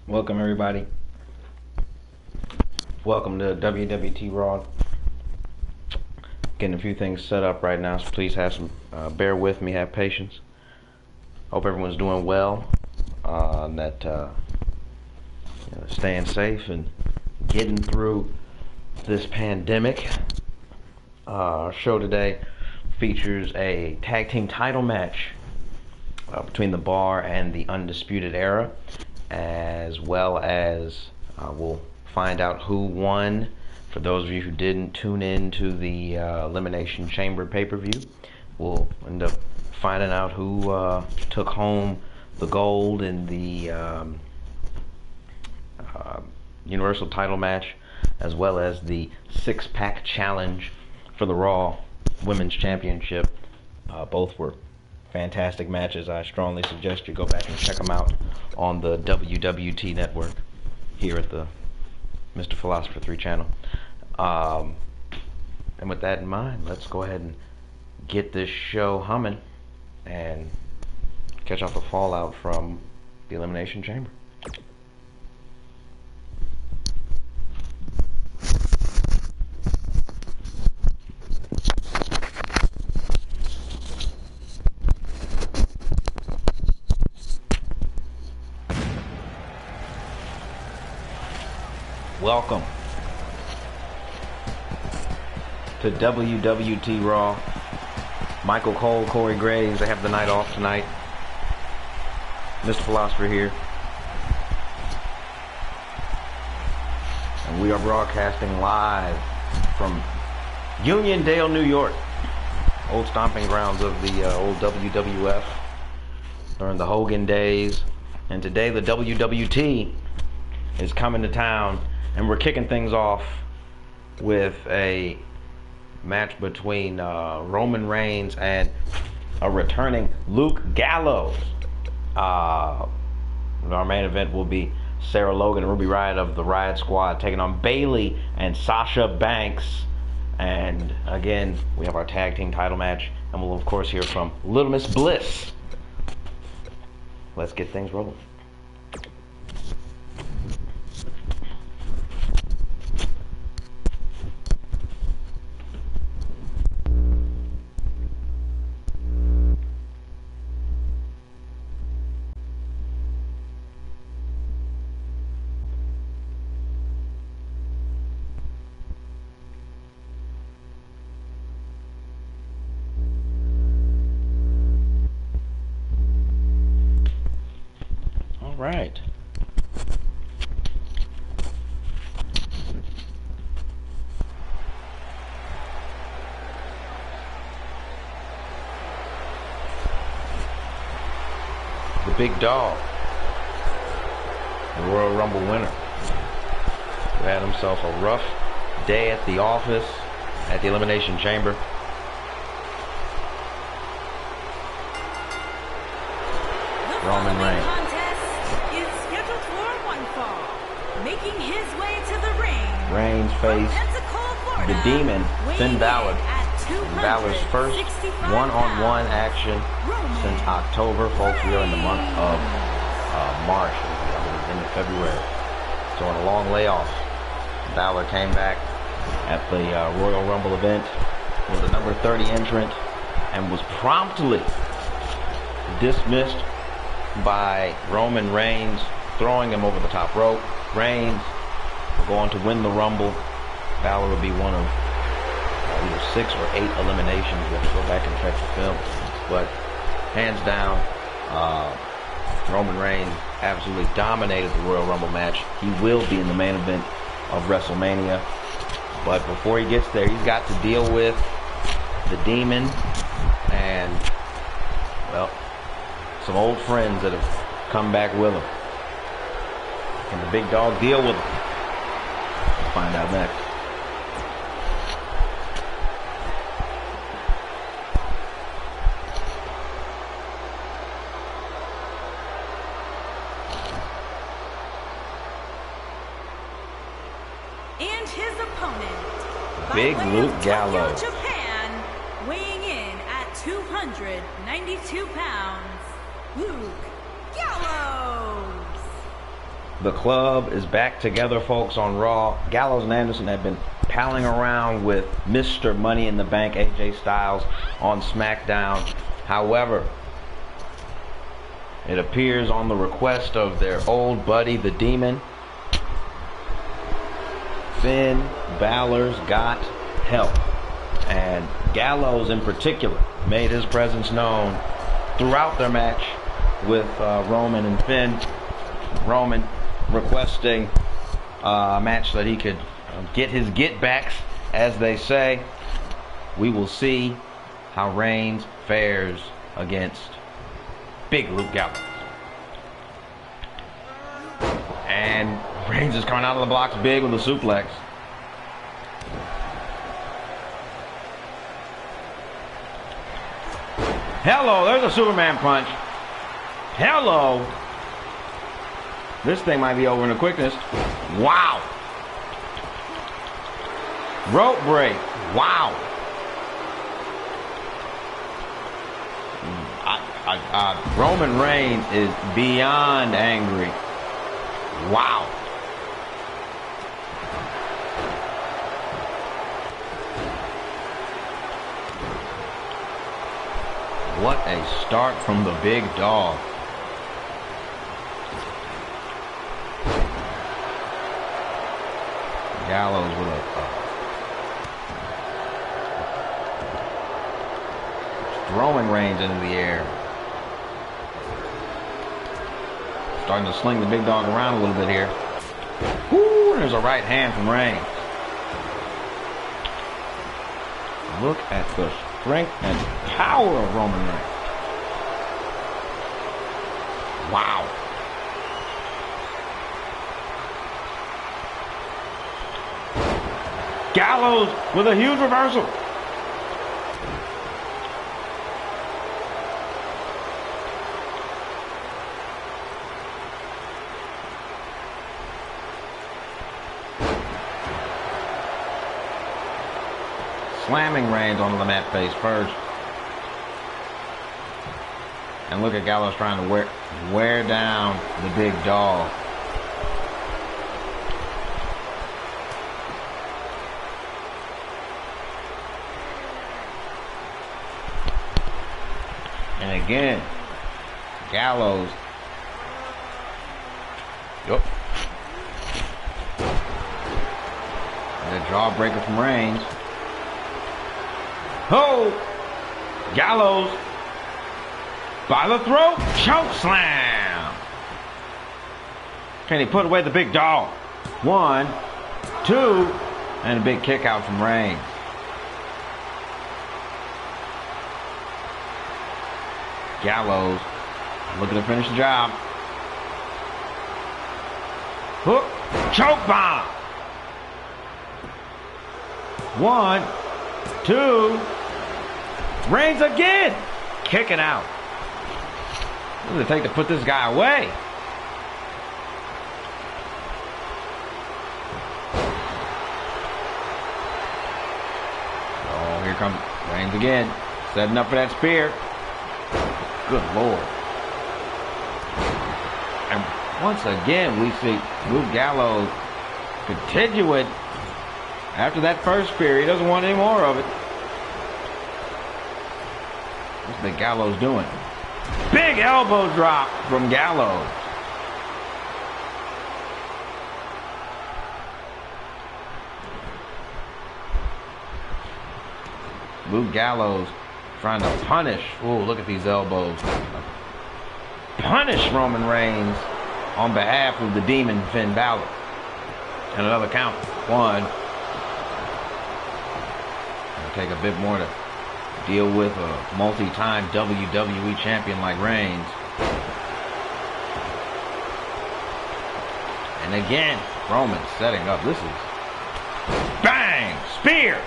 Welcome everybody. Welcome to WWT Raw. Getting a few things set up right now, so please have some bear with me, have patience. Hope everyone's doing well. Staying safe and getting through this pandemic. Our show today features a tag team title match between the Bar and the Undisputed Era, as well as we'll find out who won. For those of you who didn't tune in to the Elimination Chamber pay-per-view, we'll end up finding out who took home the gold in the Universal title match, as well as the six-pack challenge for the Raw Women's Championship. Both were fantastic matches. I strongly suggest you go back and check them out on the WWT network here at the Mr. Philosopher 3 channel. And with that in mind, let's go ahead and get this show humming and catch off the fallout from the Elimination Chamber. Welcome to WWT Raw. Michael Cole, Corey Graves, they have the night off tonight. Mr. Philosopher here. And we are broadcasting live from Uniondale, New York. Old stomping grounds of the old WWF during the Hogan days. And today the WWT is coming to town. And we're kicking things off with a match between Roman Reigns and a returning Luke Gallows. Our main event will be Sarah Logan and Ruby Riott of the Riott Squad taking on Bayley and Sasha Banks. And again, we have our tag team title match, and we'll of course hear from Little Miss Bliss. Let's get things rolling. Right. The big dog, the Royal Rumble winner, who had himself a rough day at the office at the Elimination Chamber. Roman Reigns. Making his way to the ring. Reigns faced the Demon, Finn Balor. Balor's first one-on-one action since October. Folks, we are in the month of March, I believe, into February. So on a long layoff, Balor came back at the Royal Rumble event, was the number 30 entrant, and was promptly dismissed by Roman Reigns, throwing him over the top rope. Reigns will go on to win the Rumble. Balor will be one of either 6 or 8 eliminations. We have to go back and check the film. But hands down, Roman Reigns absolutely dominated the Royal Rumble match. He will be in the main event of WrestleMania. But before he gets there, he's got to deal with the Demon and, well, some old friends that have come back with him. Can the big dog deal with him? We'll find out next. And his opponent, Big Luke Gallows, Japan, weighing in at 292 pounds, Luke Gallows. The club is back together, folks, on Raw. Gallows and Anderson have been palling around with Mr. Money in the Bank, AJ Styles, on SmackDown. However, it appears on the request of their old buddy, the Demon, Finn Balor's got help. And Gallows in particular made his presence known throughout their match with Roman and Finn. Roman requesting a match that he could get his get-backs, as they say. We will see how Reigns fares against Big Luke Gallows. And Reigns is coming out of the blocks big with a suplex. Hello, there's a Superman punch. Hello. This thing might be over in a quickness. Wow. Rope break. Wow. Roman Reigns is beyond angry. Wow. What a start from the big dog. Gallows with throwing Reigns into the air. Starting to sling the big dog around a little bit here. Woo, there's a right hand from Reigns. Look at the strength and power of Roman Reigns. Wow. Gallows with a huge reversal. Slamming Reigns onto the mat face first. And look at Gallows trying to wear down the big dog. And again, Gallows. Yup. And a jawbreaker from Reigns. Oh! Gallows. By the throat. Choke slam. Can he put away the big dog? 1, 2, and a big kick out from Reigns. Gallows looking to finish the job. Hook. Choke bomb. 1, 2. Reigns again. Kick it out. What does it take to put this guy away? Oh, here comes Reigns again. Setting up for that spear. Good Lord. And once again, we see Luke Gallows continuing after that first spear. He doesn't want any more of it. What's the Gallows doing? Big elbow drop from Gallows. Luke Gallows trying to punish. Oh, look at these elbows. Punish Roman Reigns on behalf of the Demon Finn Balor. And another count. 1. It'll take a bit more to deal with a multi-time WWE champion like Reigns. And again, Roman setting up. This is bang! Spear!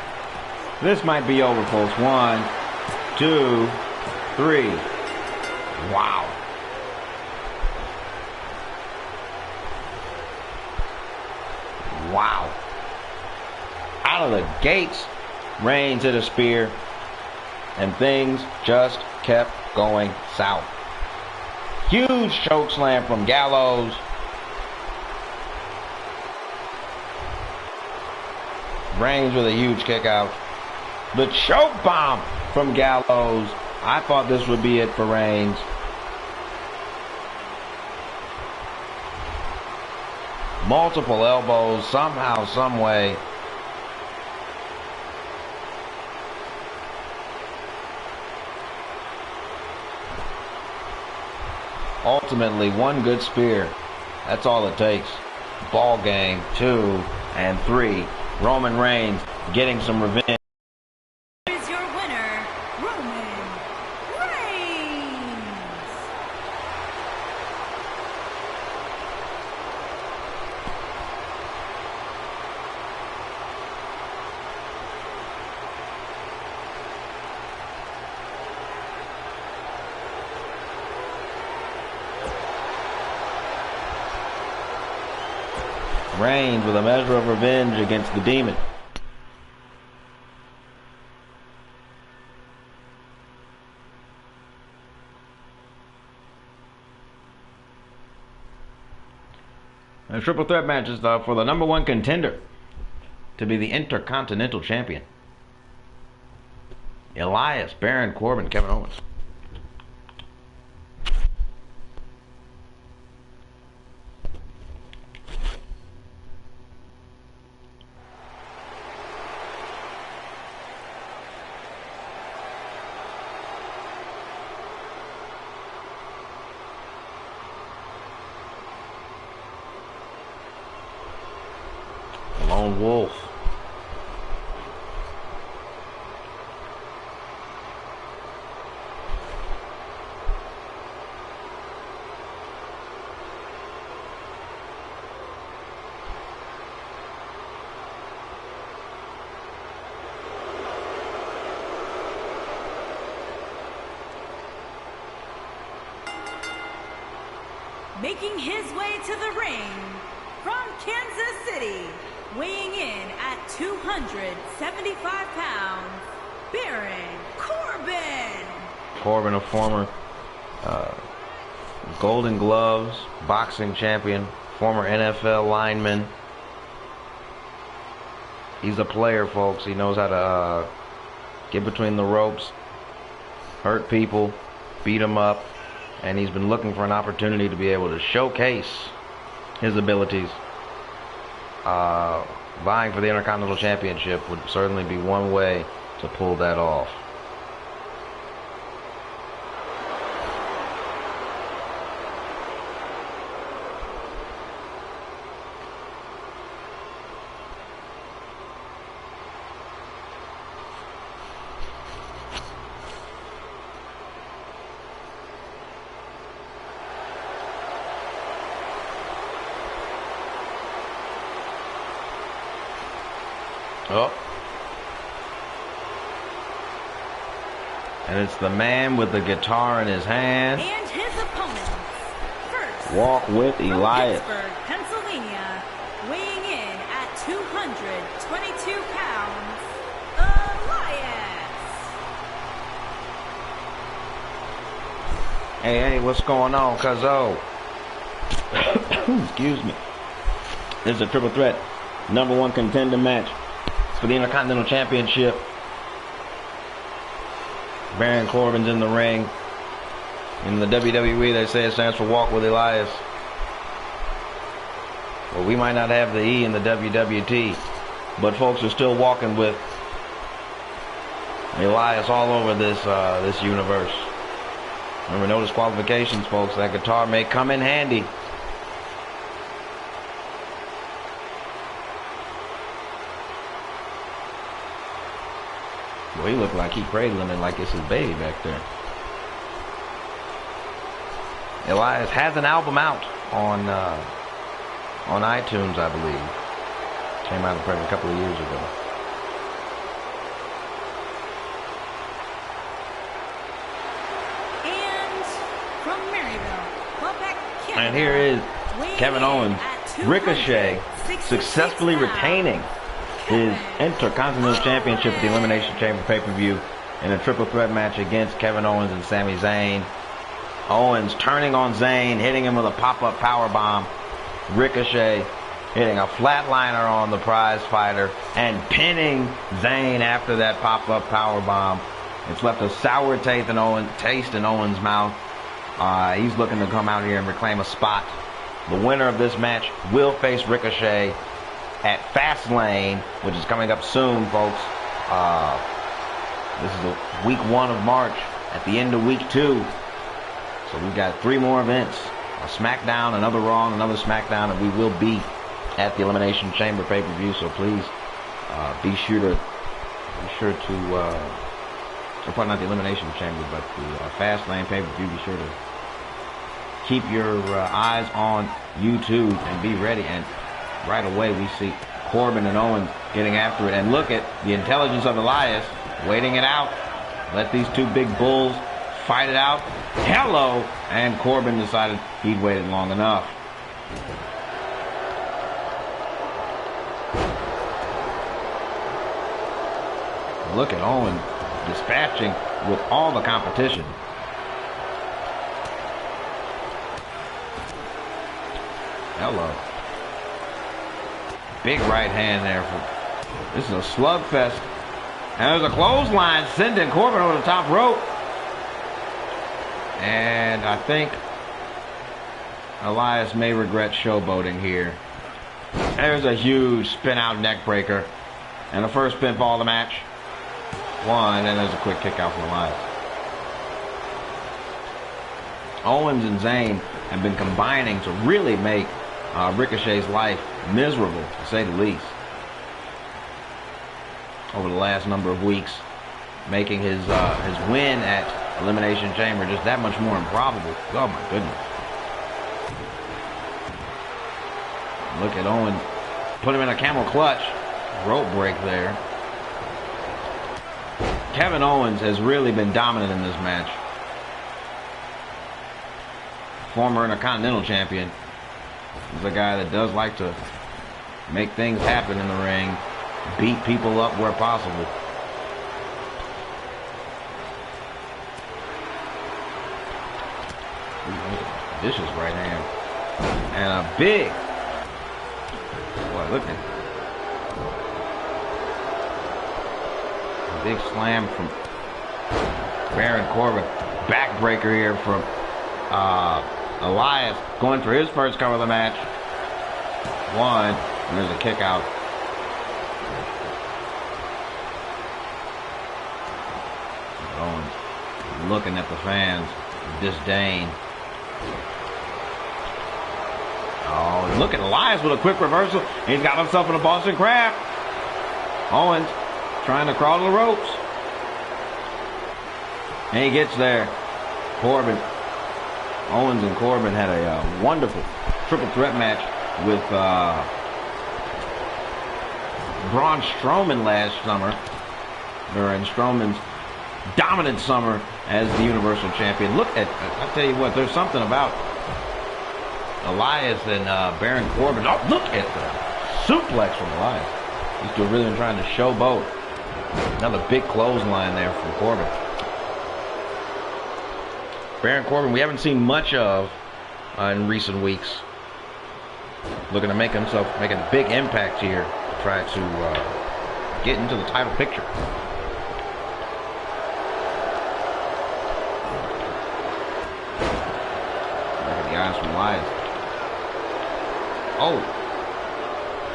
This might be over, folks. 1, 2, 3. Wow. Wow. Out of the gates, Reigns hit a spear, and things just kept going south. Huge choke slam from Gallows. Reigns with a huge kick out. The choke bomb from Gallows. I thought this would be it for Reigns. Multiple elbows, somehow, some way. Ultimately, one good spear. That's all it takes. Ball game, 2 and 3. Roman Reigns getting some revenge. Is your winner, Roman Reigns. Reigns with a measure of revenge against the Demon. A triple threat match is for the number 1 contender to be the Intercontinental Champion. Elias, Baron Corbin, Kevin Owens. Lone Wolf. Making his way to the ring from Kansas City, weighing in at 275 pounds, Baron Corbin. Corbin, a former Golden Gloves boxing champion, former NFL lineman. He's a player, folks. He knows how to get between the ropes, hurt people, beat them up, and he's been looking for an opportunity to be able to showcase his abilities. Vying for the Intercontinental Championship would certainly be one way to pull that off. Oh. And it's the man with the guitar in his hand. And his opponents. First, Walk with Elias. Pittsburgh, Pennsylvania, weighing in at 222 pounds, Elias. Hey, what's going on, cuzzo? Excuse me. This is a triple threat number 1 contender match for the Intercontinental Championship. Baron Corbin's in the ring. In the WWE, they say it stands for Walk with Elias. Well, we might not have the E in the WWT, but folks are still walking with Elias all over this universe. Remember, no disqualifications, folks. That guitar may come in handy. Well, he looked like he cradling it like it's his baby back there. Elias has an album out on iTunes, I believe. Came out probably a couple of years ago. And from Maryville, Quebec, Canada, And here is Kevin Owens, Ricochet, successfully retaining his Intercontinental Championship at the Elimination Chamber pay-per-view in a triple threat match against Kevin Owens and Sami Zayn. Owens turning on Zayn, hitting him with a pop-up powerbomb. Ricochet hitting a flatliner on the prize fighter and pinning Zayn after that pop-up powerbomb. It's left a sour taste in Owens' mouth. He's looking to come out here and reclaim a spot. The winner of this match will face Ricochet at Fastlane, which is coming up soon, folks. This is week 1 of March, at the end of week 2. So we've got 3 more events. A SmackDown, another Raw, and another SmackDown, and we will be at the Elimination Chamber pay-per-view. So please be sure to or probably not the Elimination Chamber, but the Fastlane pay-per-view. Be sure to keep your eyes on YouTube and be ready. And right away we see Corbin and Owens getting after it. And look at the intelligence of Elias waiting it out. Let these 2 big bulls fight it out. Hello! And Corbin decided he'd waited long enough. Look at Owens dispatching with all the competition. Hello. Big right hand there. This is a slugfest. And there's a clothesline sending Corbin over the top rope. And I think Elias may regret showboating here. There's a huge spin out neck breaker. And the first pinfall of the match. 1, and there's a quick kick out from Elias. Owens and Zayn have been combining to really make Ricochet's life miserable, to say the least, over the last number of weeks, making his win at Elimination Chamber just that much more improbable. Oh my goodness. Look at Owens. Put him in a camel clutch. Rope break there. Kevin Owens has really been dominant in this match. Former Intercontinental Champion. He's a guy that does like to make things happen in the ring. Beat people up where possible. Vicious right hand. And a big... Boy, look at... Big slam from Baron Corbin. Backbreaker here from Elias, going for his first cover of the match. 1, and there's a kick out. Owens looking at the fans with disdain. Oh, look at Elias with a quick reversal. He's got himself in a Boston Crab. Owens trying to crawl to the ropes. And he gets there. Corbin. Owens and Corbin had a wonderful triple threat match with Braun Strowman last summer. During Strowman's dominant summer as the Universal Champion. Look at, I'll tell you what, there's something about Elias and Baron Corbin. Oh, look at the suplex from Elias. He's still really been trying to showboat. Another big clothesline there from Corbin. Baron Corbin, we haven't seen much of in recent weeks. Looking to make a big impact here to try to get into the title picture. Look at the eyes from Elias. Oh,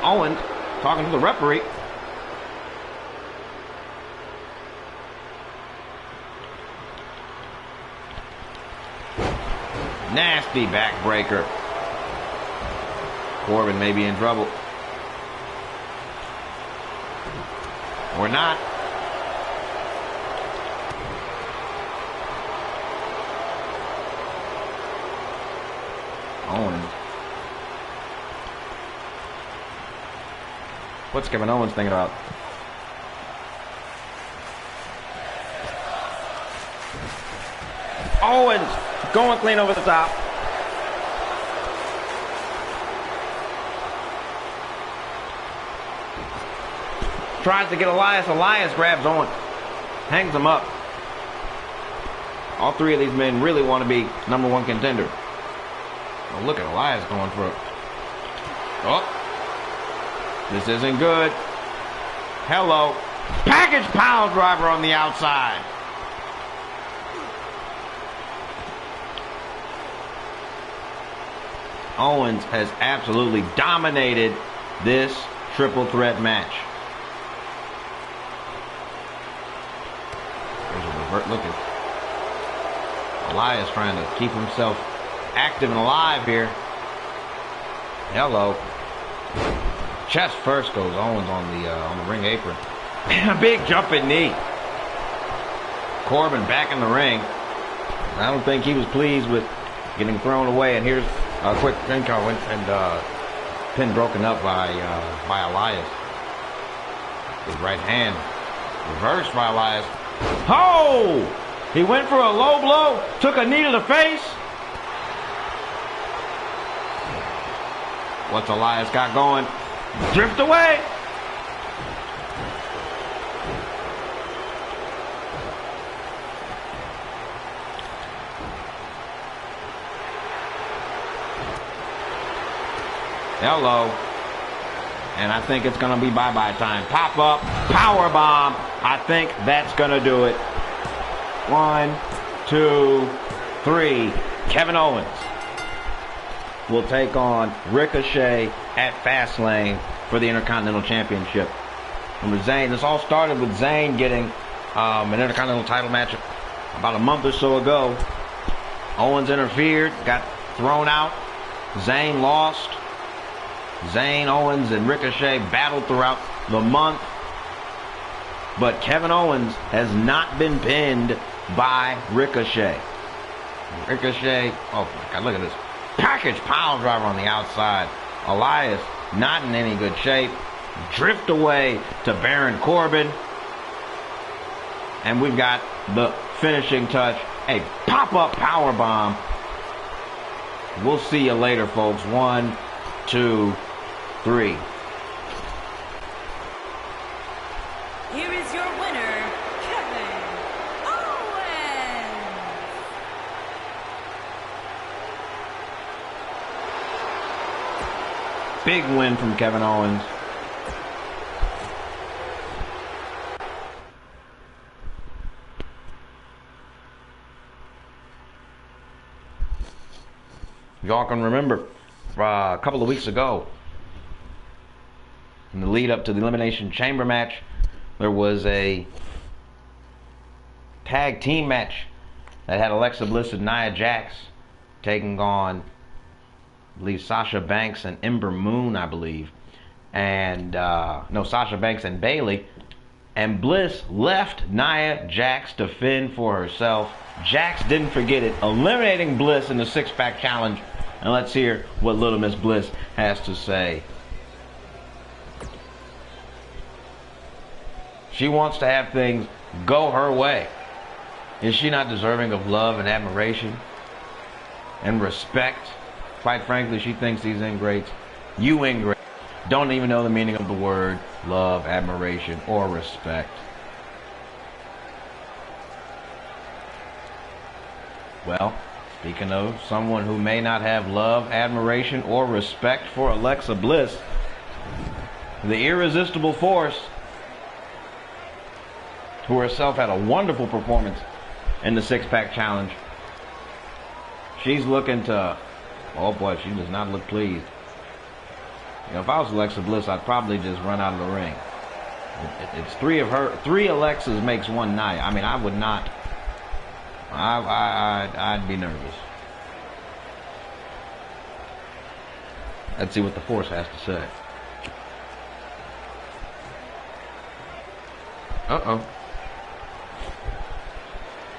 Owens talking to the referee. Nasty backbreaker. Corbin may be in trouble. Or not. Owens. What's Kevin Owens thinking about? Owens going clean over the top. Tries to get Elias. Elias grabs Owens. Hangs him up. All 3 of these men really want to be #1 contender. Oh, look at Elias going for it. Oh, This isn't good. Hello. Package pile driver on the outside. Owens has absolutely dominated this triple threat match. There's a revert. Look at Elias trying to keep himself active and alive here. Hello. Chest first goes Owens on the ring apron. A big jumping knee. Corbin back in the ring. I don't think he was pleased with getting thrown away. And here's a quick pin and pin broken up by Elias. His right hand reversed by Elias. Oh! He went for a low blow, took a knee to the face. What's Elias got going? Drift away. Hello. And I think it's going to be bye-bye time. Pop up, power bomb. I think that's going to do it. 1, 2, 3. Kevin Owens will take on Ricochet at Fastlane for the Intercontinental Championship. And with Zayn, this all started with Zayn getting an Intercontinental title match about a month or so ago. Owens interfered, got thrown out. Zayn lost. Zayn, Owens, and Ricochet battled throughout the month. But Kevin Owens has not been pinned by Ricochet. Ricochet, oh my God, look at this. Package pile driver on the outside. Elias not in any good shape. Drift away to Baron Corbin. And we've got the finishing touch. A pop-up power bomb. We'll see you later, folks. 1, 2, 3. Here is your winner, Kevin Owens. Big win from Kevin Owens. Y'all can remember a couple of weeks ago, in the lead up to the Elimination Chamber match, there was a tag team match that had Alexa Bliss and Nia Jax taking on, I believe, Sasha Banks and Ember Moon, I believe. And, no, Sasha Banks and Bayley. And Bliss left Nia Jax to fend for herself. Jax didn't forget it, eliminating Bliss in the six-pack challenge. And let's hear what Little Miss Bliss has to say. She wants to have things go her way. Is she not deserving of love and admiration and respect? Quite frankly, she thinks these ingrates, you ingrates, don't even know the meaning of the word love, admiration, or respect. Well, speaking of someone who may not have love, admiration, or respect for Alexa Bliss, the irresistible force, who herself had a wonderful performance in the six-pack challenge, she's looking to, oh boy, she does not look pleased. You know, if I was Alexa Bliss, I'd probably just run out of the ring. It's three of her, 3 Alexas makes one Nia. I mean, I would not. I'd be nervous. Let's see what the Force has to say. Uh-oh.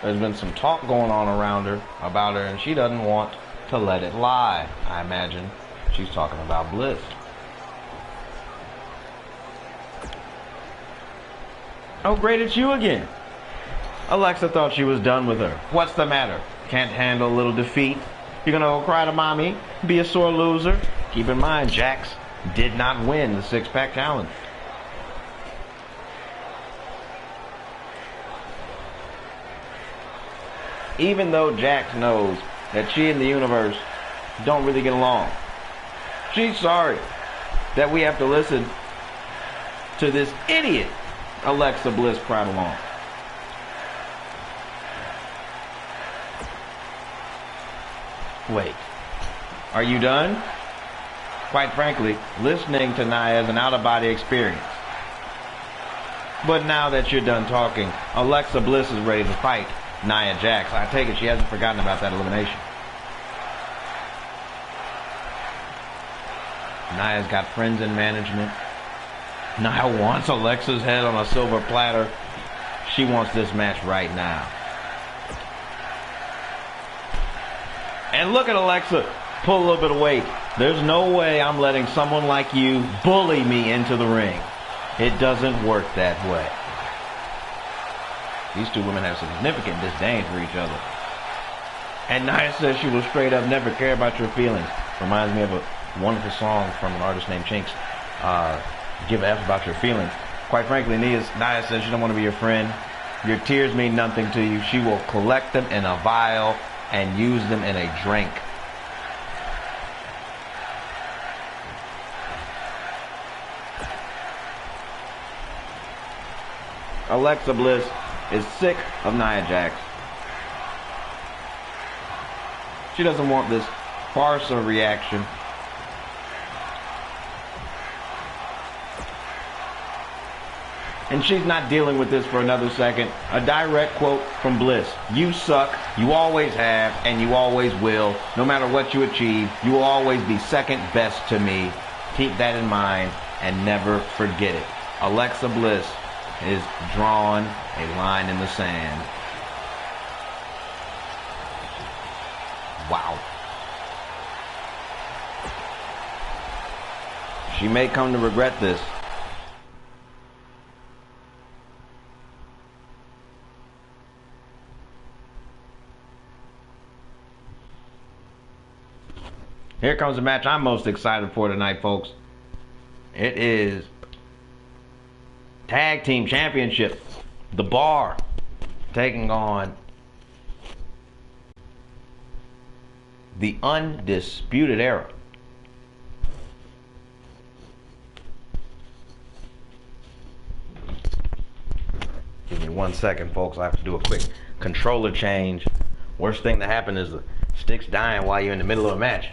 There's been some talk going on around her, about her, and she doesn't want to let it lie, I imagine. She's talking about Bliss. Oh, great, it's you again. Alexa thought she was done with her. What's the matter? Can't handle a little defeat? You're gonna go cry to mommy? Be a sore loser? Keep in mind, Jax did not win the six-pack challenge. Even though Jax knows that she and the universe don't really get along, she's sorry that we have to listen to this idiot Alexa Bliss prattle-on. Wait, are you done? Quite frankly, listening to Nia is an out-of-body experience. But now that you're done talking, Alexa Bliss is ready to fight Nia Jax. I take it she hasn't forgotten about that elimination. Nia's got friends in management. Nia wants Alexa's head on a silver platter. She wants this match right now. And look at Alexa pull a little bit of weight. There's no way I'm letting someone like you bully me into the ring. It doesn't work that way. These two women have significant disdain for each other. And Nia says she will straight up never care about your feelings. Reminds me of a wonderful song from an artist named Chinks. Give a F about your feelings. Quite frankly, Nia says she don't want to be your friend. Your tears mean nothing to you. She will collect them in a vial and use them in a drink. Alexa Bliss is sick of Nia Jax. She doesn't want this farce of reaction. And she's not dealing with this for another second. A direct quote from Bliss. You suck, you always have, and you always will. No matter what you achieve, you will always be second best to me. Keep that in mind and never forget it. Alexa Bliss is drawn a line in the sand. Wow. She may come to regret this. Here comes the match I'm most excited for tonight, folks. It is Tag Team Championship. The Bar taking on the Undisputed Era. Give me 1 second, folks. I have to do a quick controller change. Worst thing that happened is the stick's dying while you're in the middle of a match.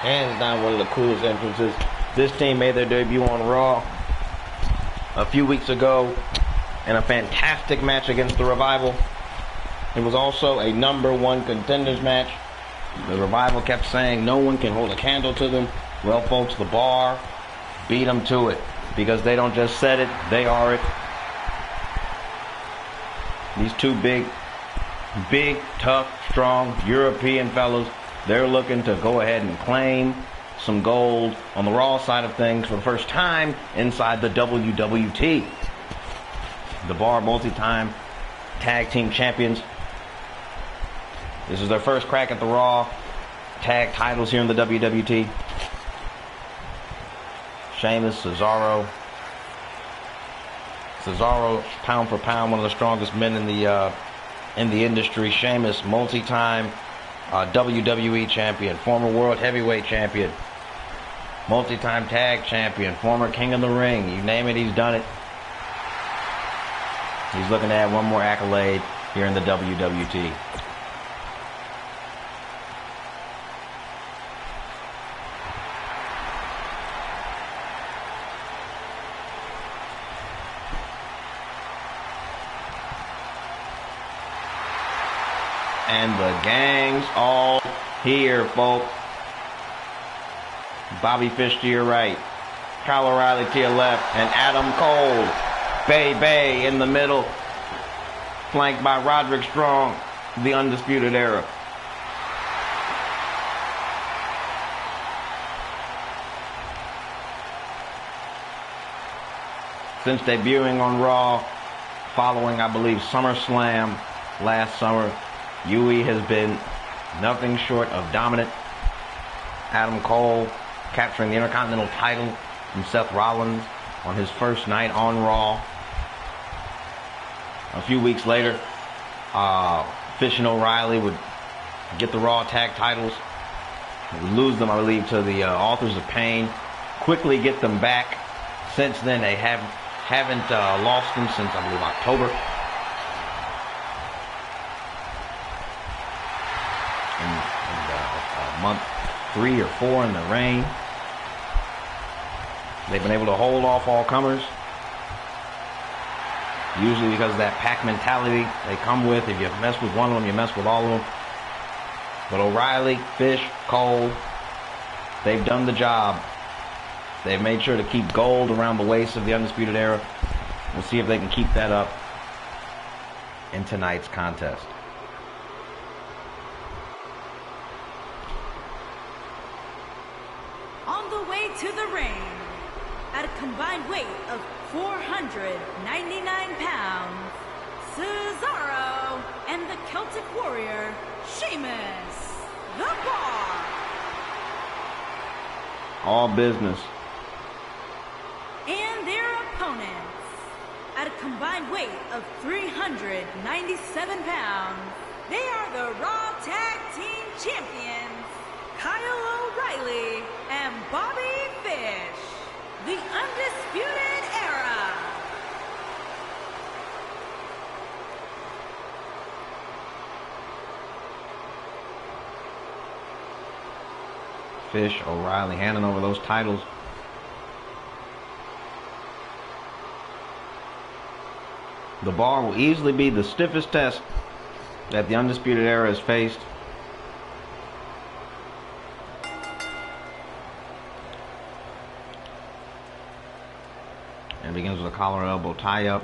Hands down one of the coolest entrances. This team made their debut on Raw a few weeks ago in a fantastic match against the Revival. It was also a #1 contenders match. The Revival kept saying no one can hold a candle to them. Well, folks, the Bar beat them to it because they don't just set it, they are it. These two big, tough, strong European fellas, they're looking to go ahead and claim some gold on the Raw side of things for the first time inside the WWT. The Bar, multi-time tag team champions. This is their first crack at the Raw tag titles here in the WWT. Sheamus, Cesaro, pound for pound, one of the strongest men in the industry. Sheamus, multi-time WWE champion, former world heavyweight champion, multi-time tag champion, former king of the ring. You name it, he's done it. He's looking to add one more accolade here in the WWT. And the gang's all here, folks. Bobby Fish to your right. Kyle O'Reilly to your left. And Adam Cole. Bay in the middle. Flanked by Roderick Strong. The Undisputed Era. Since debuting on Raw, following, I believe, SummerSlam last summer, Yui has been nothing short of dominant. Adam Cole capturing the Intercontinental title from Seth Rollins on his first night on Raw. A few weeks later, Fish and O'Reilly would get the Raw tag titles. They would lose them, I believe, to the Authors of Pain. Quickly get them back. Since then, they haven't lost them since, I believe, October. In month 3 or 4 in the reign. They've been able to hold off all comers. Usually because of that pack mentality they come with. If you mess with one of them, you mess with all of them. But O'Reilly, Fish, Cole, they've done the job. They've made sure to keep gold around the waist of the Undisputed Era. We'll see if they can keep that up in tonight's contest. On the way to the ring, at a combined weight of 499 pounds, Cesaro and the Celtic Warrior, Sheamus, the Bar. All business. And their opponents, at a combined weight of 397 pounds, they are the Raw Tag Team Champions, Kyle O'Reilly and Bobby Fish, the Undisputed Era. Fish, O'Reilly handing over those titles. The Bar will easily be the stiffest test that the Undisputed Era has faced. And it begins with a collar and elbow tie-up.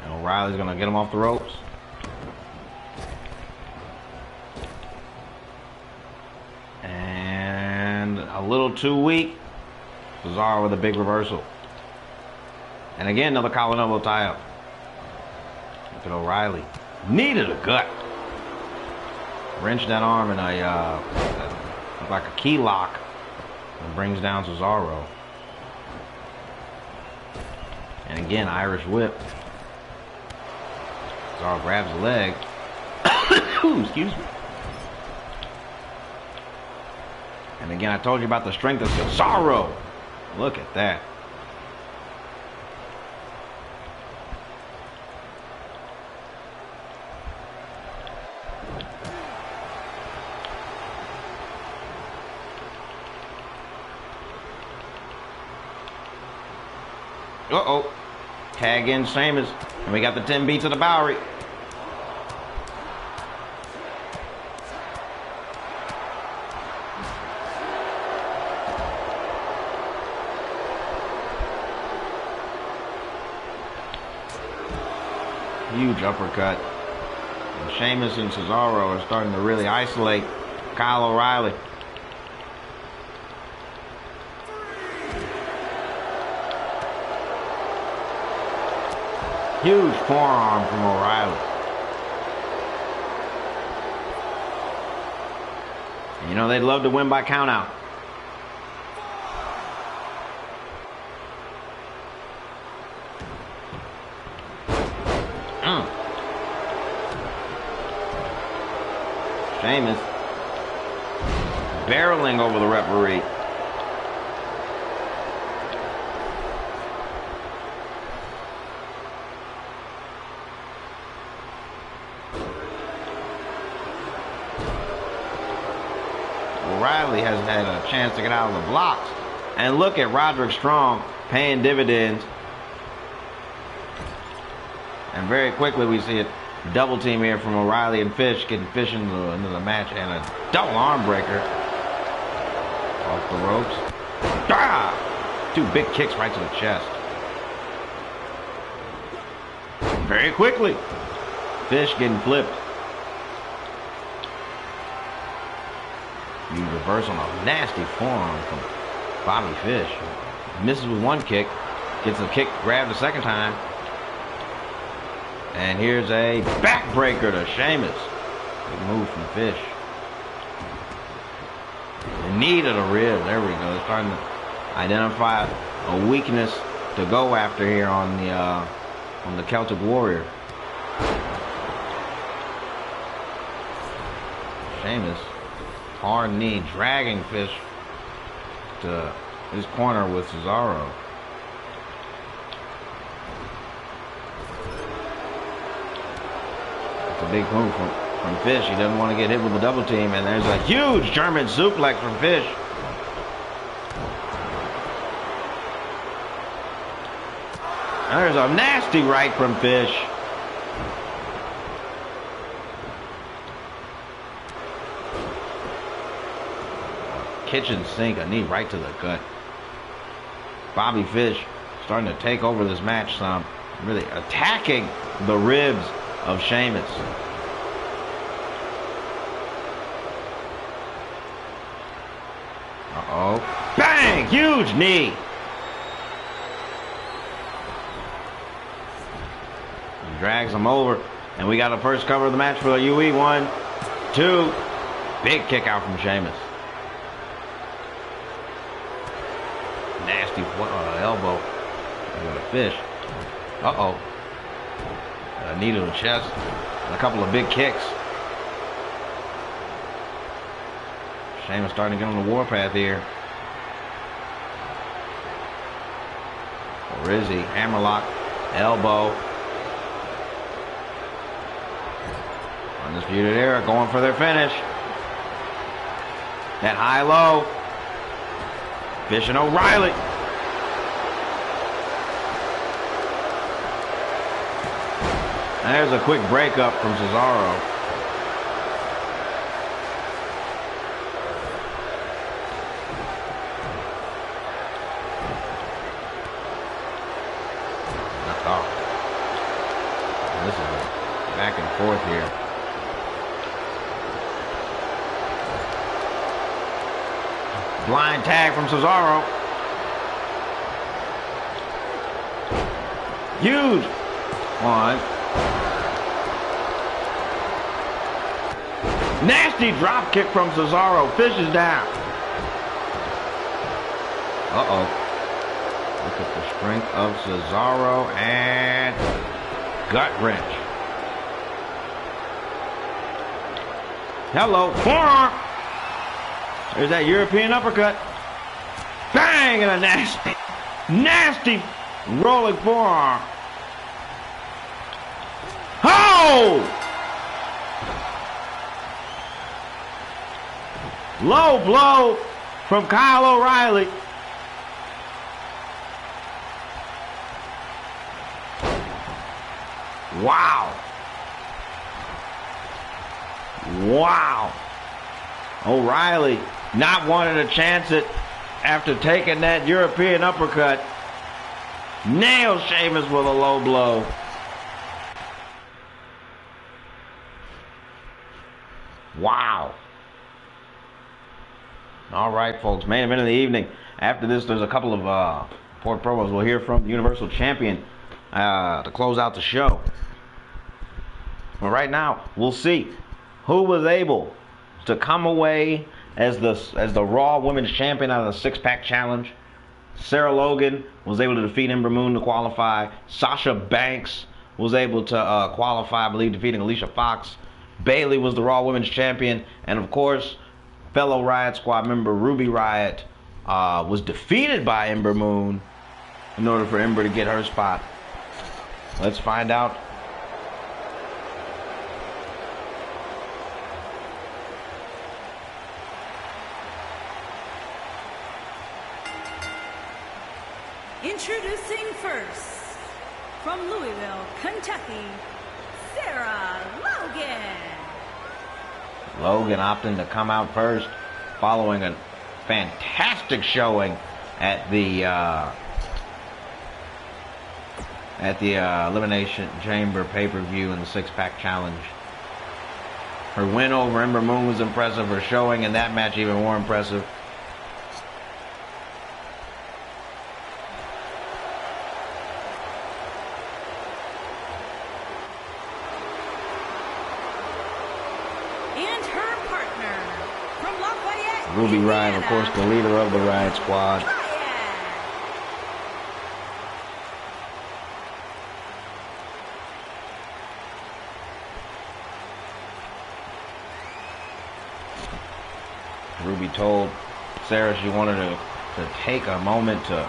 And O'Reilly's going to get him off the ropes. And a little too weak. Cesaro with a big reversal. And again, another collar and elbow tie-up. Look at O'Reilly. Knee to the gut. Wrench that arm in a like a key lock. And brings down Cesaro. And again, Irish whip. Cesaro grabs the leg. Ooh, excuse me. And again, I told you about the strength of Cesaro. Look at that. Uh-oh. Tag in Sheamus. And we got the 10 beats of the Bowery. Huge uppercut. And Sheamus and Cesaro are starting to really isolate Kyle O'Reilly. Huge forearm from O'Reilly. And you know they'd love to win by countout. Sheamus barreling over the referee. O'Reilly hasn't had a chance to get out of the blocks. And look at Roderick Strong paying dividends. And very quickly we see it. Double team here from O'Reilly and Fish, getting Fish into the match, and a double arm breaker. Off the ropes. Ah! 2 big kicks right to the chest. Very quickly. Fish getting flipped. You reverse on a nasty forearm from Bobby Fish. Misses with 1 kick. Gets a kick grab the 2nd time. And here's a backbreaker to Sheamus. Big move from Fish. The knee to the rib. There we go. They're starting to identify a weakness to go after here on the Celtic Warrior. Sheamus, hard knee, dragging Fish to his corner with Cesaro. It's a big move from Fish. He doesn't want to get hit with a double team, and there's a huge German suplex from Fish. And there's a nasty right from Fish. Kitchen sink, a knee right to the gut. Bobby Fish starting to take over this match some. Really attacking the ribs of Sheamus. Uh-oh. Bang! Huge knee. He drags him over. And we got the first cover of the match for the UE. 1, 2. Big kick out from Sheamus. Nasty elbow. Got a Fish. Uh-oh. A knee to the chest. And a couple of big kicks. Sheamus starting to get on the warpath here. Or is he? Hammerlock. Elbow. Undisputed Era going for their finish. That high-low. Fish and O'Reilly. And there's a quick breakup from Cesaro. Oh. This is a back and forth here. Blind tag from Cesaro. Huge. 1. Nasty drop kick from Cesaro. Fish is down. Uh-oh. Look at the strength of Cesaro and gut wrench. Hello. Forearm. There's that European uppercut. Bang! And a nasty rolling forearm. Oh! Low blow from Kyle O'Reilly. Wow. Wow. O'Reilly not wanting to chance it after taking that European uppercut. Nails Sheamus with a low blow. Wow. All right, folks. Main event of the evening. After this, there's a couple of port promos we'll hear from the Universal Champion to close out the show. But right now, we'll see who was able to come away as the Raw Women's Champion out of the 6-pack challenge. Sarah Logan was able to defeat Ember Moon to qualify. Sasha Banks was able to qualify, I believe, defeating Alicia Fox. Bayley was the Raw Women's Champion. And, of course, fellow Riot Squad member Ruby Riott was defeated by Ember Moon in order for Ember to get her spot. Let's find out. Introducing first, from Louisville, Kentucky, Sarah Logan. Logan opting to come out first following a fantastic showing at the Elimination Chamber pay-per-view in the six-pack challenge. Her win over Ember Moon was impressive. Her showing in that match even more impressive. And her partner from Lafayette, Ruby Riott, of course, the leader of the Riott Squad. Ruby told Sarah she wanted to take a moment to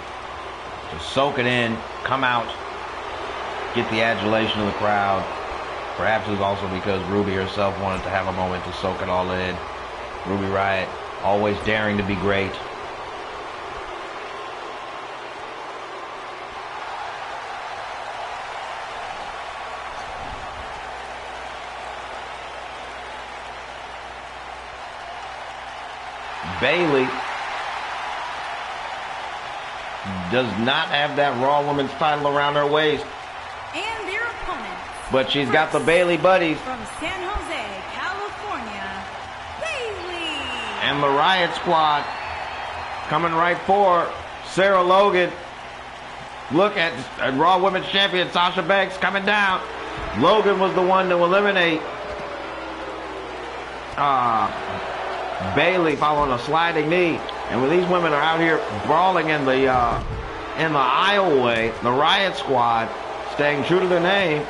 soak it in, come out, get the adulation of the crowd. Perhaps it was also because Ruby herself wanted to have a moment to soak it all in. Ruby Riott, always daring to be great. Bayley does not have that Raw Women's title around her waist. And their opponents. But she's got the Bayley buddies. From San Jose, California, Bayley. And the Riott Squad coming right for Sarah Logan. Look at Raw Women's Champion Sasha Banks coming down. Logan was the one to eliminate Bayley following a sliding knee. And when these women are out here brawling in the aisleway, the Riott Squad staying true to their name.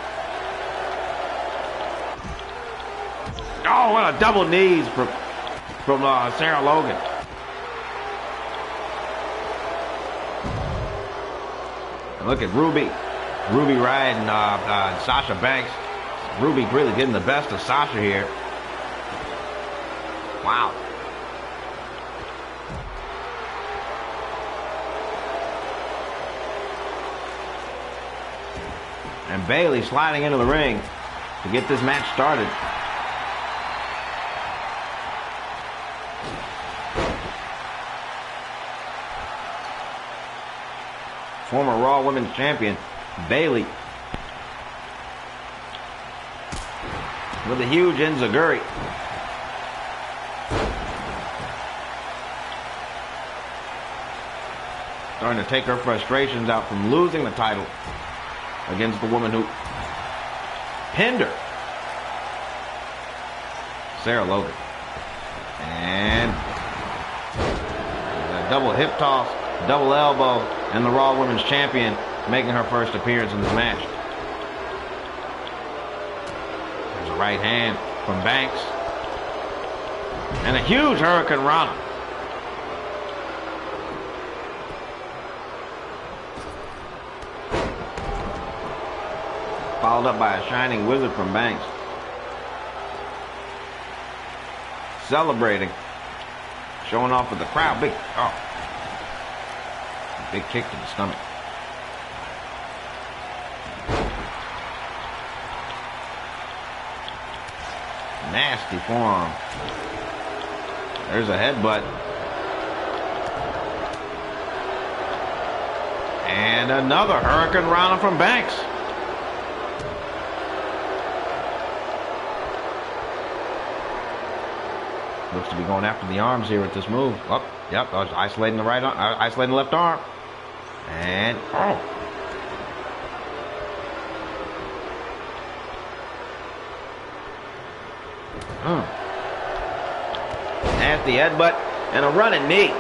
Oh, what a double knees from Sarah Logan. And look at Ruby Riott and Sasha Banks. Ruby really getting the best of Sasha here. Wow. And Bayley sliding into the ring to get this match started. Former Raw Women's Champion Bayley with a huge enziguri. Starting to take her frustrations out from losing the title against the woman who pinned her, Sarah Logan. And a double hip toss, double elbow, and the Raw Women's Champion making her first appearance in this match. There's a right hand from Banks. And a huge Hurricane Rana. Followed up by a Shining Wizard from Banks. Celebrating. Showing off with the crowd. Big kick to the stomach. Nasty forearm. There's a headbutt. And another Hurricane Rana from Banks. Looks to be going after the arms here with this move. Oh, yep, isolating the right arm, isolating the left arm. And nasty headbutt and a running knee.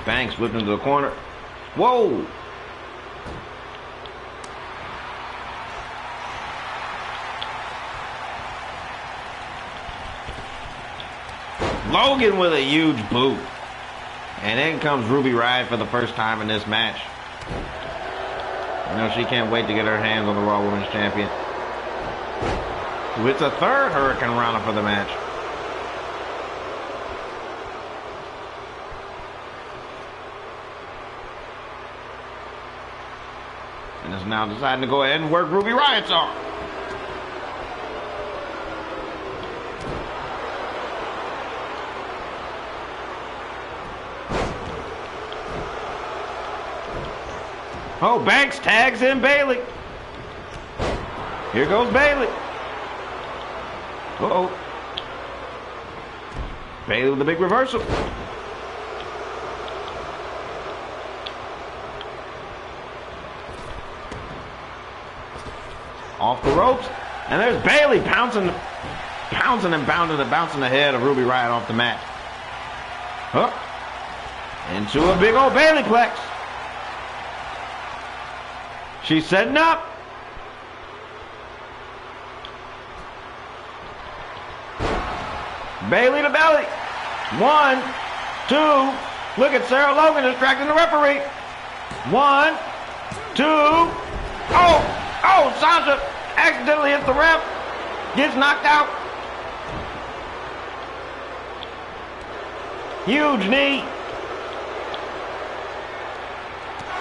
Banks flipped into the corner. Whoa! Logan with a huge boot. And in comes Ruby Riott for the first time in this match. You know, she can't wait to get her hands on the Raw Women's Champion. It's a third Hurricane Rana for the match. And is now deciding to go ahead and work Ruby Riott's arm. Oh, Banks tags in Bailey. Here goes Bailey. Uh-oh. Bailey with the big reversal. Off the ropes. And there's Bailey bouncing the head of Ruby Riott off the mat. Huh? Into a big old Baileyplex. She's setting up. Bailey to belly. 1, 2. Look at Sarah Logan distracting the referee. 1, 2. Oh, Sasha accidentally hits the ref. Gets knocked out. Huge knee.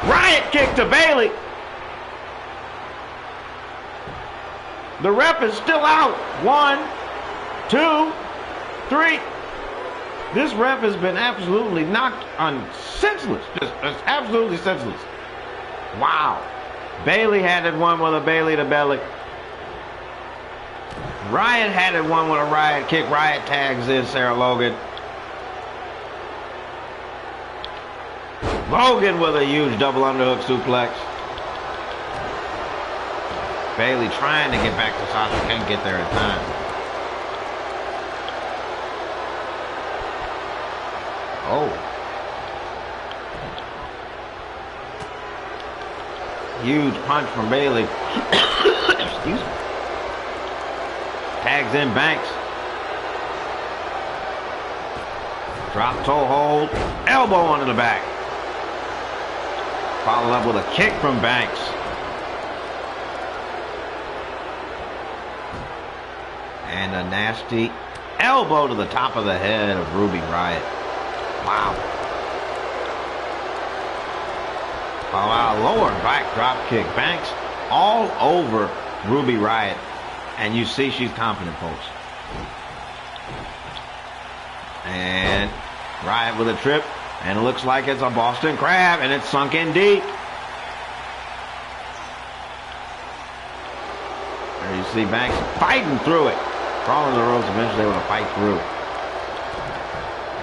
Riott kick to Bailey. The ref is still out. 1, 2, 3. This ref has been absolutely knocked on senseless. Just absolutely senseless. Wow. Bailey had it one with a Bailey to belly. Riott had it one with a Riott kick. Riott tags in Sarah Logan. Logan with a huge double underhook suplex. Bailey trying to get back to Sasha. Can't get there in time. Oh. Huge punch from Bailey. Excuse me. Tags in Banks. Drop toe hold. Elbow onto the back. Followed up with a kick from Banks. And a nasty elbow to the top of the head of Ruby Riott. Wow. Followed out a lower back drop kick. Banks all over Ruby Riott. And you see she's confident, folks. And Riott with a trip. And it looks like it's a Boston Crab. And it's sunk in deep. There you see Banks fighting through it. Crawling the ropes, eventually able to fight through.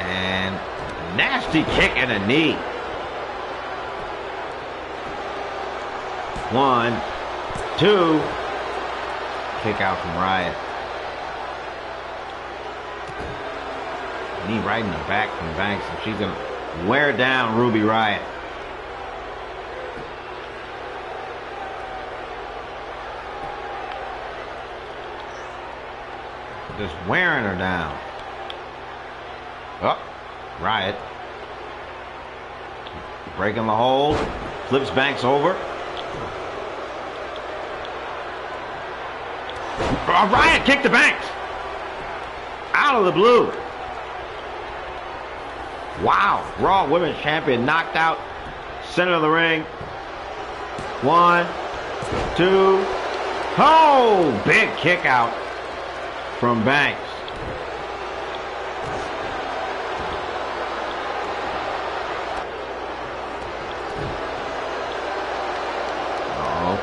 And nasty kick and a knee. 1, 2. Kick out from Riott. Knee right in the back from Banks, and she's going to wear down Ruby Riott. Just wearing her down. Oh, Riott. Breaking the hold. Flips Banks over. Riott kicked to Banks. Out of the blue. Wow. Raw Women's Champion knocked out. Center of the ring. 1, 2. Oh, big kick out from Banks. Uh-oh.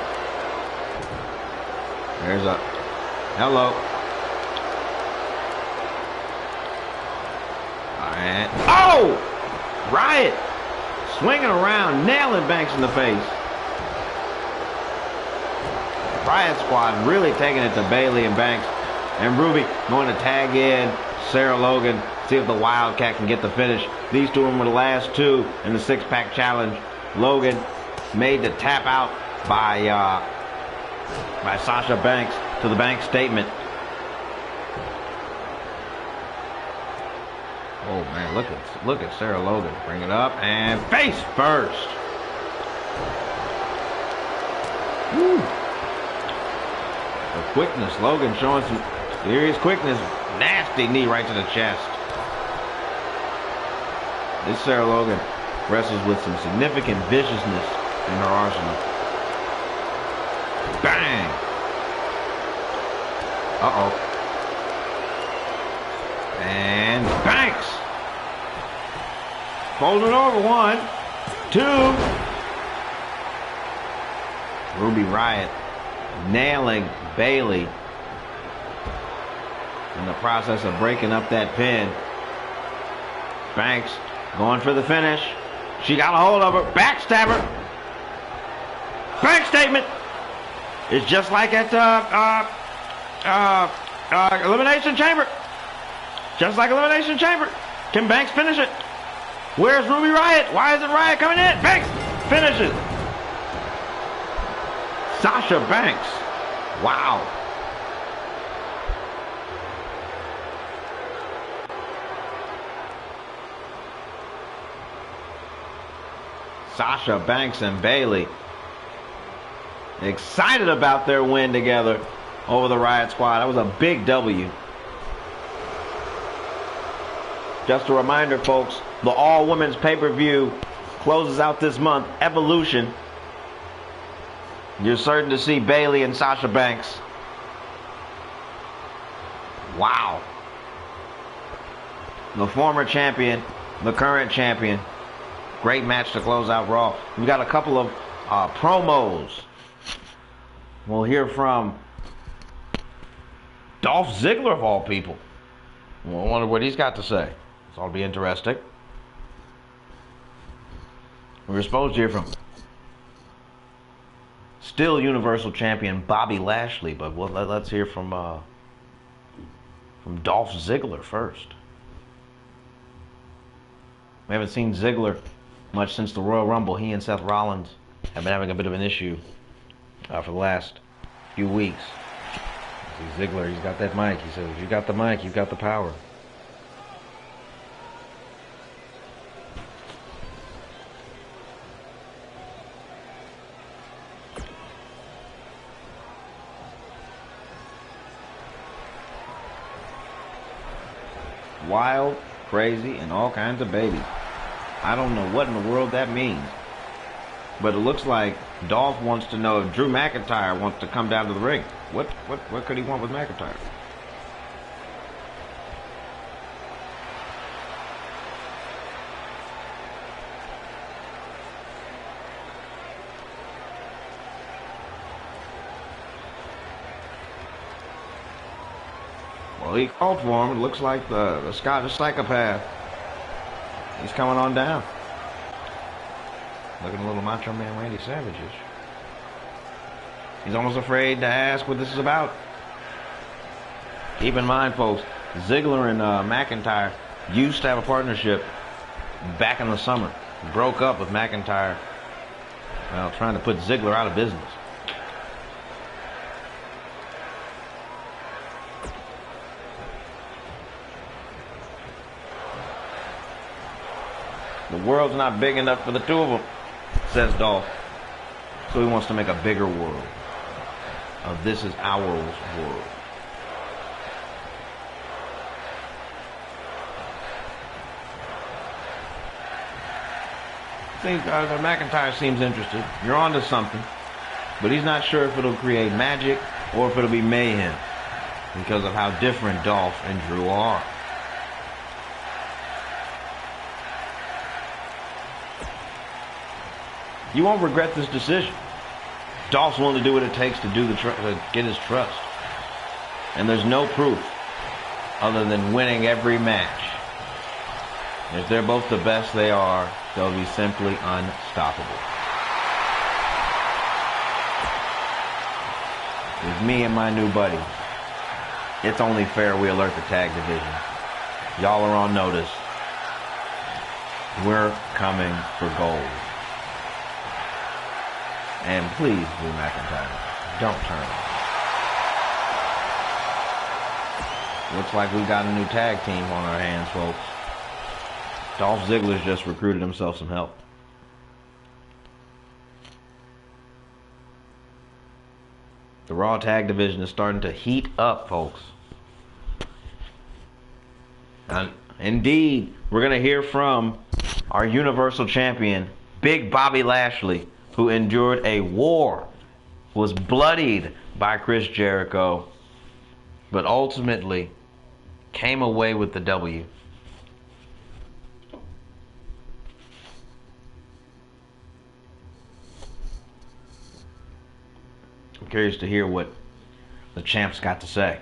There's a hello. And oh! Riott swinging around, nailing Banks in the face. Riott squad really taking it to Bailey and Banks. And Ruby going to tag in Sarah Logan, see if the Wildcat can get the finish. These two were the last two in the six-pack challenge. Logan made the tap out by Sasha Banks to the Banks statement. Oh man, look at Sarah Logan. Bring it up and face first. Woo. The quickness, Logan showing some serious quickness. Nasty knee right to the chest. This Sarah Logan wrestles with some significant viciousness in her arsenal. Bang! Uh-oh. And Banks! Folding over. 1, 2. Ruby Riott nailing Bayley in the process of breaking up that pin. Banks going for the finish. She got a hold of her. Backstabber. Bank statement. It's just like at Elimination Chamber. Just like Elimination Chamber. Can Banks finish it? Where's Ruby Riott? Why isn't Riott coming in? Banks finishes. Sasha Banks. Wow. Sasha Banks and Bayley excited about their win together over the Riott Squad. That was a big W. Just a reminder, folks, the all-women's pay-per-view closes out this month. Evolution. You're certain to see Bayley and Sasha Banks. Wow. The former champion, the current champion. Great match to close out Raw. We've got a couple of promos. We'll hear from Dolph Ziggler, of all people. I wonder what he's got to say. This ought to be interesting. We were supposed to hear from still Universal Champion Bobby Lashley, but let's hear from Dolph Ziggler first. We haven't seen Ziggler much since the Royal Rumble. He and Seth Rollins have been having a bit of an issue for the last few weeks. See Ziggler, he's got that mic. He says, if you got the mic, you've got the power. Wild, crazy, and all kinds of babies. I don't know what in the world that means. But it looks like Dolph wants to know if Drew McIntyre wants to come down to the ring. What could he want with McIntyre? Well, he called for him. It looks like the Scottish psychopath. He's coming on down. Looking a little Macho Man Randy Savage-ish. He's almost afraid to ask what this is about. Keep in mind, folks, Ziggler and McIntyre used to have a partnership back in the summer. Broke up with McIntyre, well, trying to put Ziggler out of business. The world's not big enough for the two of them, says Dolph. So he wants to make a bigger world. This is our world. McIntyre seems interested. You're onto something. But he's not sure if it'll create magic or if it'll be mayhem because of how different Dolph and Drew are. You won't regret this decision. Dolph's willing to do what it takes to get his trust. And there's no proof other than winning every match. If they're both the best they are, they'll be simply unstoppable. With me and my new buddy, it's only fair we alert the tag division. Y'all are on notice. We're coming for gold. And please, Drew McIntyre, don't turn. Looks like we've got a new tag team on our hands, folks. Dolph Ziggler's just recruited himself some help. The Raw tag division is starting to heat up, folks. And indeed, we're going to hear from our Universal Champion, Big Bobby Lashley, who endured a war, was bloodied by Chris Jericho, but ultimately came away with the W. Curious to hear what the champ's got to say.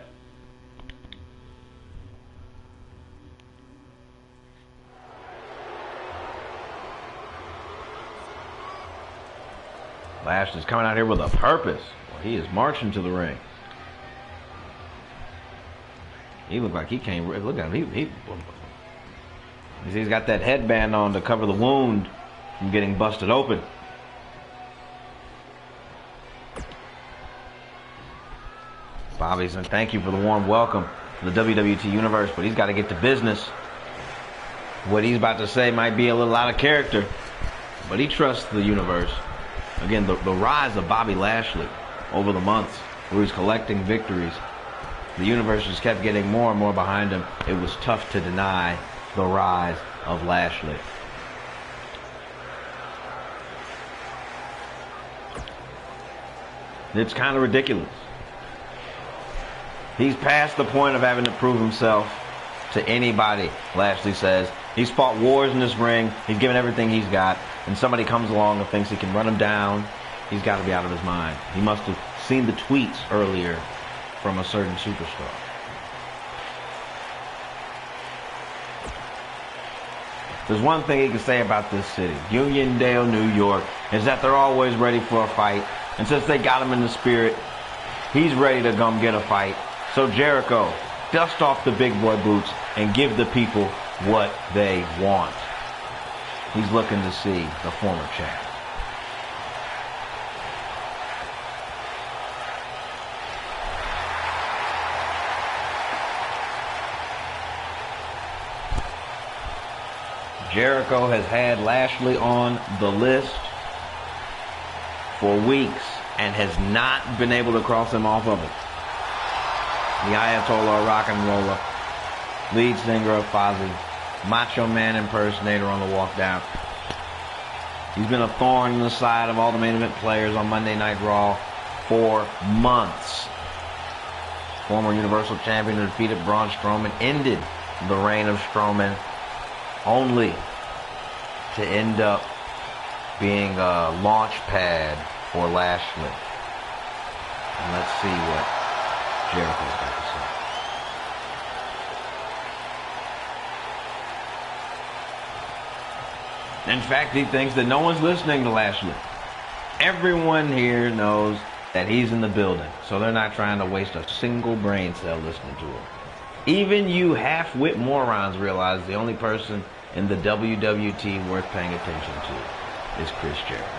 Lashley's coming out here with a purpose. Well, he is marching to the ring. He looked like he came. Look at him. He's got that headband on to cover the wound from getting busted open. Bobby said, "Thank you for the warm welcome to the WWT Universe," but he's got to get to business. What he's about to say might be a little out of character, but he trusts the universe. Again, the rise of Bobby Lashley over the months where he's collecting victories. The universe just kept getting more and more behind him. It was tough to deny the rise of Lashley. It's kind of ridiculous. He's past the point of having to prove himself to anybody, Lashley says. He's fought wars in this ring. He's given everything he's got. And somebody comes along and thinks he can run him down. He's got to be out of his mind. He must have seen the tweets earlier from a certain superstar. There's one thing he can say about this city, Uniondale, New York, is that they're always ready for a fight. And since they got him in the spirit, he's ready to come get a fight. So Jericho, dust off the big boy boots and give the people what they want. He's looking to see the former champ. Jericho has had Lashley on the list for weeks and has not been able to cross him off of it. The Ayatollah Rock and Roller, lead singer of Fozzy, Macho Man impersonator on the walk down. He's been a thorn in the side of all the main event players on Monday Night Raw for months. Former Universal Champion who defeated Braun Strowman ended the reign of Strowman only to end up being a launch pad for Lashley. And let's see what Jericho's got to say. In fact, he thinks that no one's listening to Lashley. Everyone here knows that he's in the building, so they're not trying to waste a single brain cell listening to him. Even you half-wit morons realize the only person in the WWT worth paying attention to is Chris Jericho.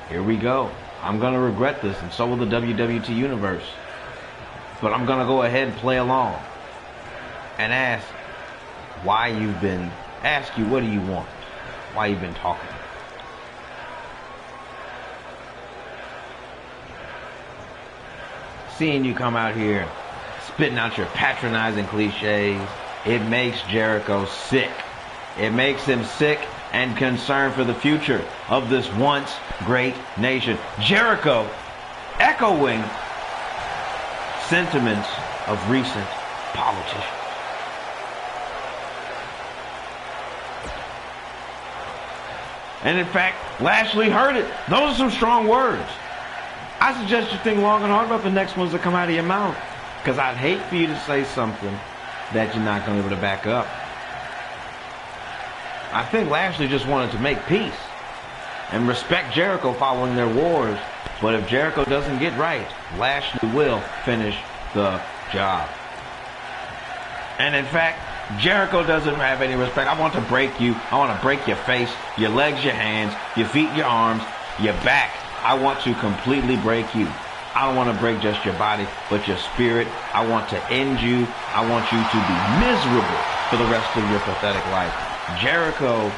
Here we go. I'm going to regret this, and so will the WWT Universe. But I'm going to go ahead and play along and ask you, what do you want? Why you've been talking. Seeing you come out here spitting out your patronizing cliches, it makes Jericho sick. It makes him sick and concerned for the future of this once great nation. Jericho echoing sentiments of recent politicians. And in fact, Lashley heard it. Those are some strong words. I suggest you think long and hard about the next ones that come out of your mouth. Because I'd hate for you to say something that you're not going to be able to back up. I think Lashley just wanted to make peace and respect Jericho following their wars. But if Jericho doesn't get right, Lashley will finish the job. And in fact, Jericho doesn't have any respect. I want to break you. I want to break your face, your legs, your hands, your feet, your arms, your back. I want to completely break you. I don't want to break just your body, but your spirit. I want to end you. I want you to be miserable for the rest of your pathetic life. Jericho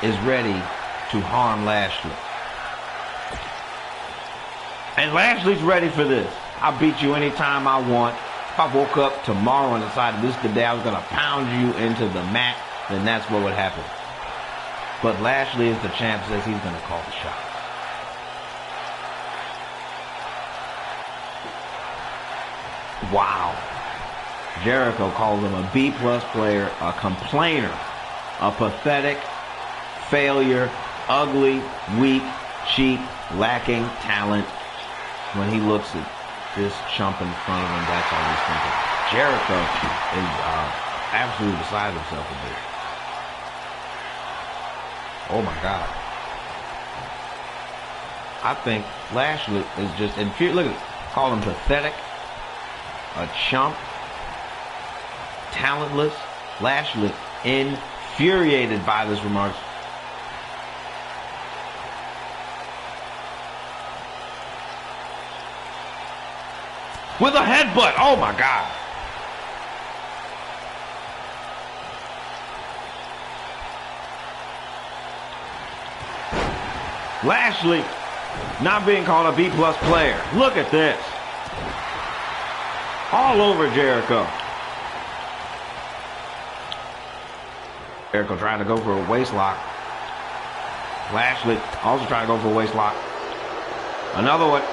is ready to harm Lashley. And Lashley's ready for this. I'll beat you anytime I want. If I woke up tomorrow and decided this is the day I was going to pound you into the mat, then that's what would happen. But Lashley, as the champ, says he's going to call the shot. Wow. Jericho calls him a B+ player, a complainer, a pathetic failure, ugly, weak, cheap, lacking talent. When he looks at this chump in front of him, that's all he's thinking. Jericho is absolutely beside himself with this. Oh my God. I think Lashley is just infuriated. Look at it. Call him pathetic, a chump, talentless. Lashley infuriated by this remarks. With a headbutt. Oh my God. Lashley not being called a B+ player. Look at this. All over Jericho. Jericho trying to go for a waist lock. Lashley also trying to go for a waist lock. Another one.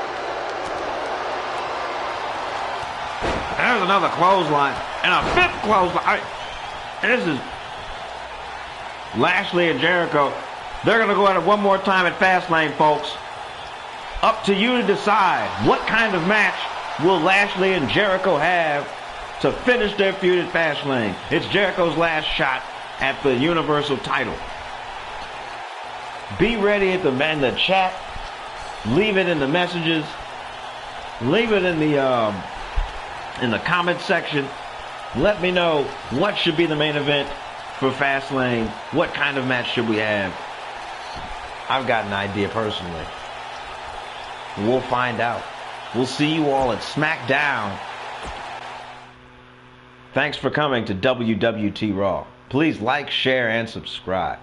There's another clothesline. And a fifth clothesline. This is Lashley and Jericho. They're going to go at it one more time at Fastlane, folks. Up to you to decide what kind of match will Lashley and Jericho have to finish their feud at Fastlane. It's Jericho's last shot at the Universal title. Be ready in the chat. Leave it in the messages. Leave it in the comment section. Let me know what should be the main event for Fastlane. What kind of match should we have? I've got an idea personally. We'll find out. We'll see you all at SmackDown. Thanks for coming to WWT Raw. Please like, share, and subscribe.